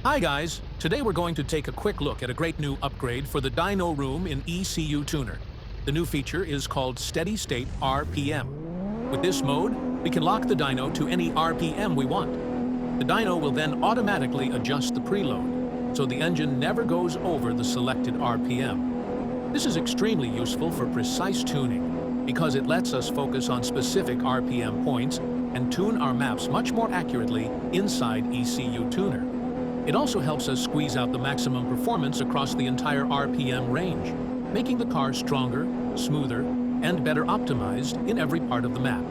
Hi guys, today we're going to take a quick look at a great new upgrade for the dyno room in ECU Tuner. The new feature is called Steady State RPM. With this mode, we can lock the dyno to any RPM we want. The dyno will then automatically adjust the preload, so the engine never goes over the selected RPM. This is extremely useful for precise tuning, because it lets us focus on specific RPM points and tune our maps much more accurately inside ECU Tuner. It also helps us squeeze out the maximum performance across the entire RPM range, making the car stronger, smoother, and better optimized in every part of the map.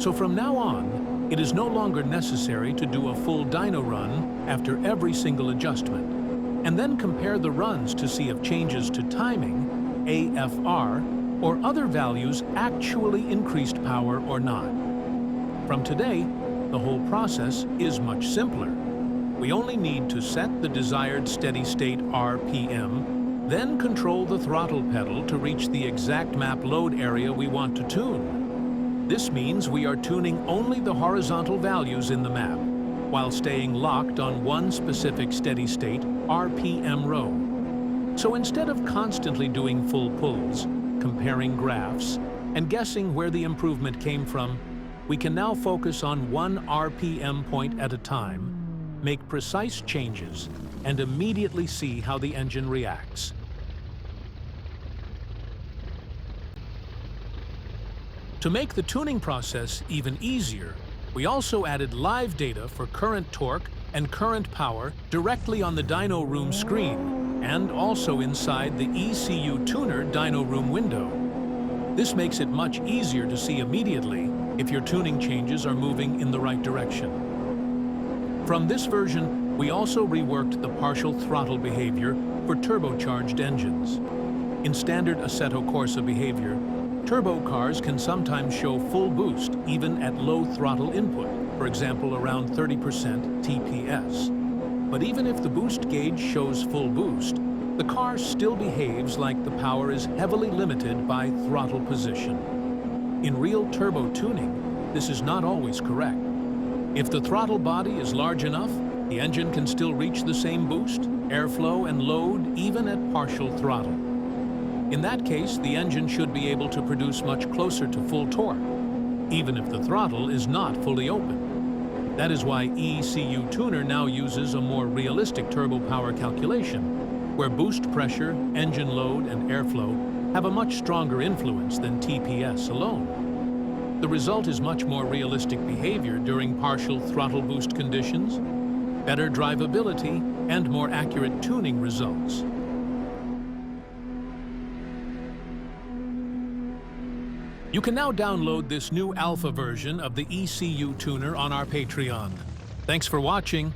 So from now on, it is no longer necessary to do a full dyno run after every single adjustment, and then compare the runs to see if changes to timing, AFR, or other values actually increased power or not. From today, the whole process is much simpler. We only need to set the desired steady-state RPM, then control the throttle pedal to reach the exact map load area we want to tune. This means we are tuning only the horizontal values in the map, while staying locked on one specific steady-state RPM row. So instead of constantly doing full pulls, comparing graphs, and guessing where the improvement came from, we can now focus on one RPM point at a time, make precise changes, and immediately see how the engine reacts. To make the tuning process even easier, we also added live data for current torque and current power directly on the dyno room screen, and also inside the ECU Tuner dyno room window. This makes it much easier to see immediately if your tuning changes are moving in the right direction. From this version, we also reworked the partial throttle behavior for turbocharged engines. In standard Assetto Corsa behavior, turbo cars can sometimes show full boost even at low throttle input, for example around 30% TPS. But even if the boost gauge shows full boost, the car still behaves like the power is heavily limited by throttle position. In real turbo tuning, this is not always correct. If the throttle body is large enough, the engine can still reach the same boost, airflow, and load even at partial throttle. In that case, the engine should be able to produce much closer to full torque, even if the throttle is not fully open. That is why ECU Tuner now uses a more realistic turbo power calculation, where boost pressure, engine load, and airflow have a much stronger influence than TPS alone. The result is much more realistic behavior during partial throttle boost conditions, better drivability, and more accurate tuning results. You can now download this new alpha version of the ECU Tuner on our Patreon. Thanks for watching.